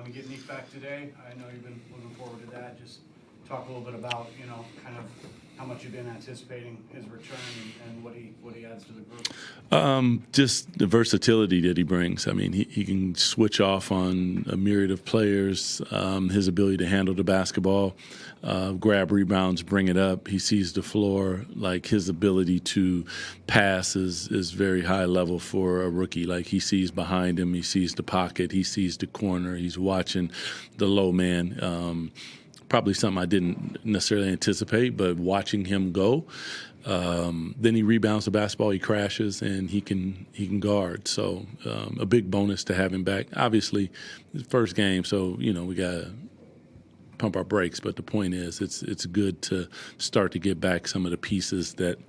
We get Nique back today. I know you've been looking forward to that. Just talk a little bit about, kind of how much you've been anticipating his return and what he adds to the group. Just the versatility that he brings. I mean, he can switch off on a myriad of players. His ability to handle the basketball, grab rebounds, bring it up. He sees the floor. Like, his ability to pass is very high level for a rookie. Like, he sees behind him, he sees the pocket, he sees the corner, he's watching the low man. Probably something I didn't necessarily anticipate, but watching him go, then he rebounds the basketball, he crashes, and he can guard. So a big bonus to have him back. Obviously, his first game, so we got to pump our brakes. But the point is, it's good to start to get back some of the pieces that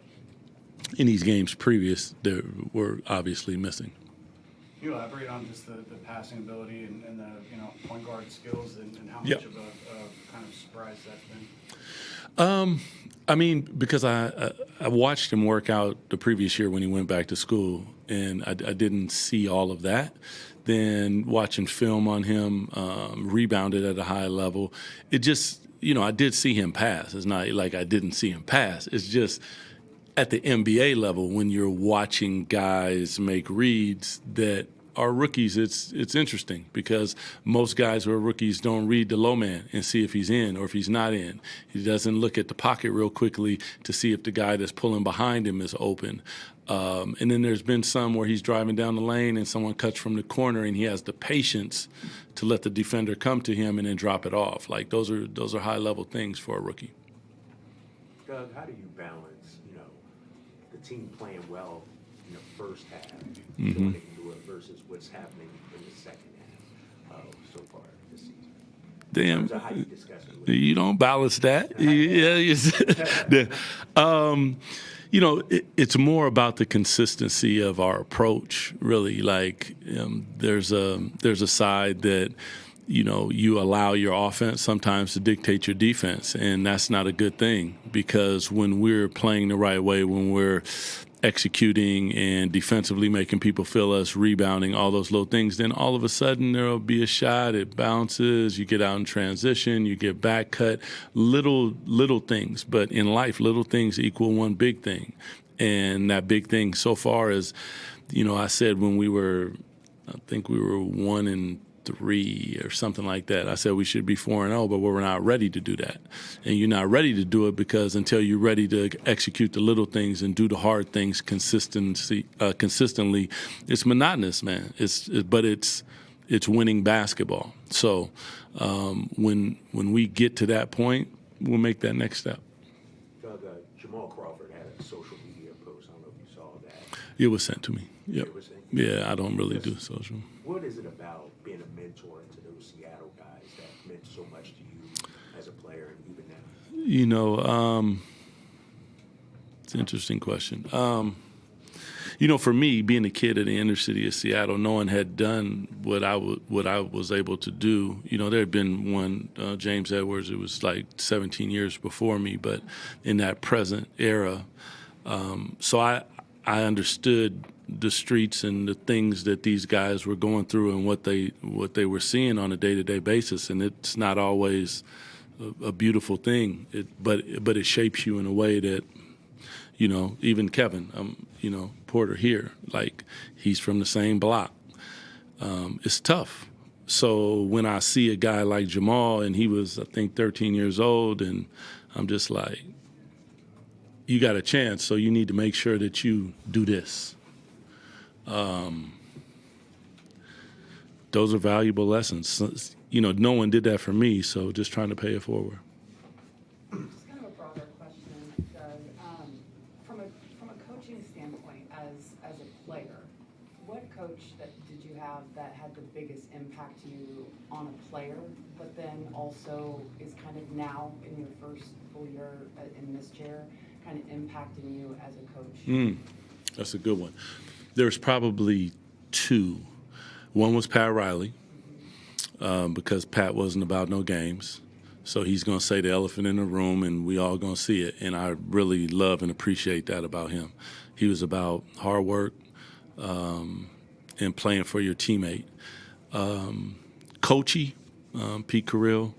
in these games previous that were obviously missing. Can you elaborate on just the passing ability and the point guard skills and how much of a kind of surprise that's been? I mean, because I watched him work out the previous year when he went back to school, and I didn't see all of that. Then watching film on him, rebounded at a high level, it just, I did see him pass. It's not like I didn't see him pass. It's just at the NBA level, when you're watching guys make reads that are rookies, it's interesting because most guys who are rookies don't read the low man and see if he's in or if he's not in. He doesn't look at the pocket real quickly to see if the guy that's pulling behind him is open. And then there's been some where he's driving down the lane and someone cuts from the corner and he has the patience to let the defender come to him and then drop it off. Like, those are high-level things for a rookie. Doug, how do you balance, the team playing well in the first half, doing it can do it, versus what's happening in the second half so far this season? Damn, In terms of how you discuss it. you don't balance that. It's more about the consistency of our approach, really. Like, there's a side that, you allow your offense sometimes to dictate your defense, and that's not a good thing, because when we're playing the right way, when we're executing and defensively making people feel us, rebounding, all those little things, then all of a sudden there'll be a shot, it bounces, you get out in transition, you get back cut, little things. But in life, little things equal one big thing. And that big thing so far is, I said when I think we were 1-3 or something like that. I said we should be 4-0, but we're not ready to do that. And you're not ready to do it because until you're ready to execute the little things and do the hard things consistently, it's monotonous, man. But it's winning basketball. So when we get to that point, we'll make that next step. Doug, Jamal Crawford had a social media post. I don't know if you saw that. It was sent to me. Yep. It was sent? Yeah, I don't really do social. What is it about being a mentor to those Seattle guys that meant so much to you as a player and even now? It's an interesting question. For me, being a kid in the inner city of Seattle, no one had done what I was able to do. There had been one, James Edwards, it was like 17 years before me, but in that present era. So I understood the streets and the things that these guys were going through and what they were seeing on a day-to-day basis, and it's not always a beautiful thing. But it shapes you in a way that, even Kevin, Porter here, like, he's from the same block. It's tough. So when I see a guy like Jamal, and he was, I think, 13 years old, and I'm just like, you got a chance, so you need to make sure that you do this. Those are valuable lessons. No one did that for me, so just trying to pay it forward. Just kind of a broader question, Doug. From a coaching standpoint, as a player, what coach did you have that had the biggest impact to you on a player, but then also is kind of now in your first full year in this chair, kind of impacting you as a coach? That's a good one. There's probably two. One was Pat Riley, because Pat wasn't about no games. So he's going to say the elephant in the room, and we all going to see it. And I really love and appreciate that about him. He was about hard work and playing for your teammate. Coachy, Pete Carrill,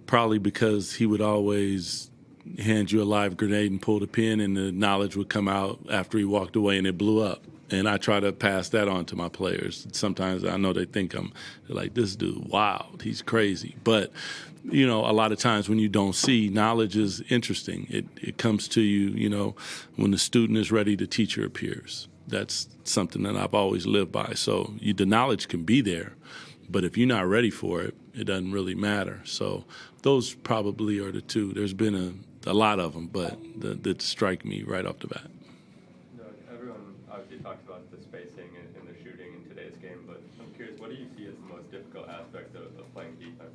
probably because he would always hand you a live grenade and pull the pin, and the knowledge would come out after he walked away and it blew up. And I try to pass that on to my players. Sometimes I know they think they're like, this dude wild, he's crazy. But, you know, a lot of times when you don't see, knowledge is interesting. It comes to you, you know, when the student is ready, the teacher appears. That's something that I've always lived by. So the knowledge can be there, but if you're not ready for it, it doesn't really matter. So those probably are the two. There's been a lot of them, but that strike me right off the bat. Everyone obviously talks about the spacing and the shooting in today's game, but I'm curious, what do you see as the most difficult aspect of playing defense?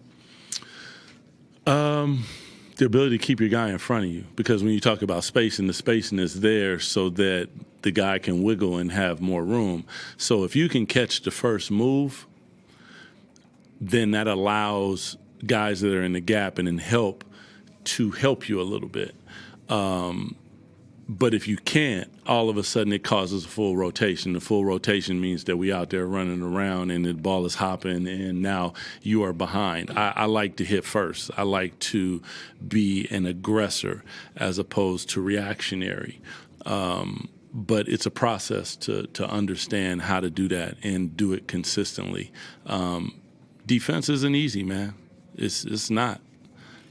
The ability to keep your guy in front of you, because when you talk about spacing, the spacing is there so that the guy can wiggle and have more room. So if you can catch the first move, then that allows guys that are in the gap and in help to help you a little bit. But if you can't, all of a sudden it causes a full rotation. The full rotation means that we out there running around and the ball is hopping and now you are behind. I like to hit first. I like to be an aggressor as opposed to reactionary. But it's a process to understand how to do that and do it consistently. Defense isn't easy, man. It's not.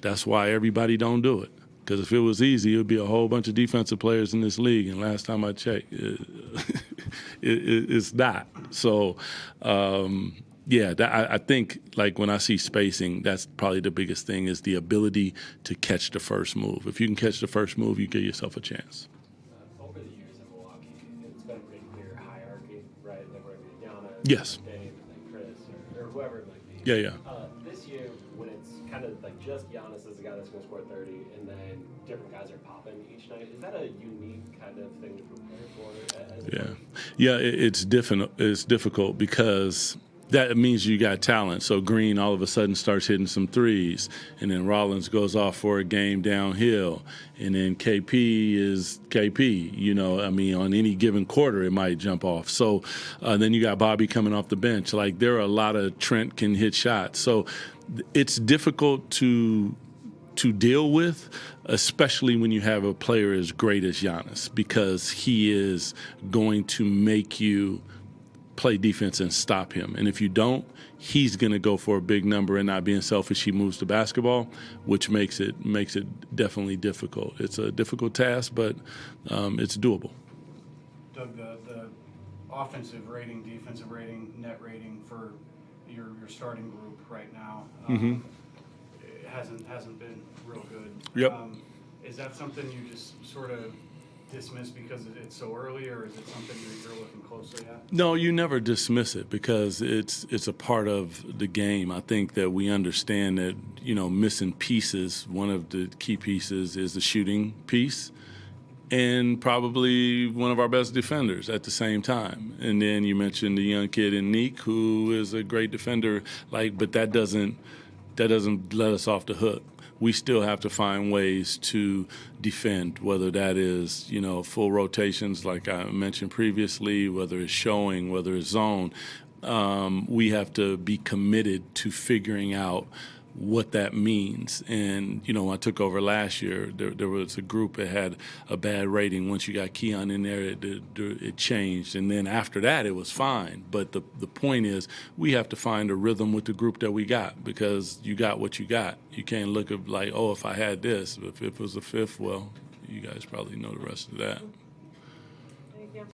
That's why everybody don't do it. Because if it was easy, it would be a whole bunch of defensive players in this league. And last time I checked, it's not. So, I think, like, when I see spacing, that's probably the biggest thing is the ability to catch the first move. If you can catch the first move, you give yourself a chance. Over the years in Milwaukee, it's been a pretty clear hierarchy, right? Like whether it's Giannis, Yes. Dave, like Chris, or whoever it might be. Yeah. This year, when it's kind of like just Giannis is the guy that's going to score 30, and then different guys are popping each night, is that a unique kind of thing to prepare for? It's difficult because that means you got talent. So Green all of a sudden starts hitting some threes, and then Rollins goes off for a game downhill, and then KP is KP. You know, I mean, on any given quarter it might jump off. So then you got Bobby coming off the bench. Like, there are a lot of Trent can hit shots. So it's difficult to deal with, especially when you have a player as great as Giannis, because he is going to make you play defense and stop him. And if you don't, he's going to go for a big number, and not being selfish, he moves the basketball, which makes it definitely difficult. It's a difficult task, but it's doable. Doug, the offensive rating, defensive rating, net rating for your starting group right now, it hasn't been real good. Yep. Is that something you just sort of dismiss because it's so early, or is it something that you're looking closely at? No, you never dismiss it because it's a part of the game. I think that we understand that, you know, missing pieces, one of the key pieces is the shooting piece, and probably one of our best defenders at the same time. And then you mentioned the young kid in Nique, who is a great defender, but that doesn't let us off the hook. We still have to find ways to defend, whether that is, you know, full rotations like I mentioned previously, whether it's showing, whether it's zone. We have to be committed to figuring out what that means. And, you know, when I took over last year, there was a group that had a bad rating. Once you got Keon in there, it changed. And then after that, it was fine. But the point is, we have to find a rhythm with the group that we got, because you got what you got. You can't look at like, oh, if I had this, if it was a fifth, well, you guys probably know the rest of that.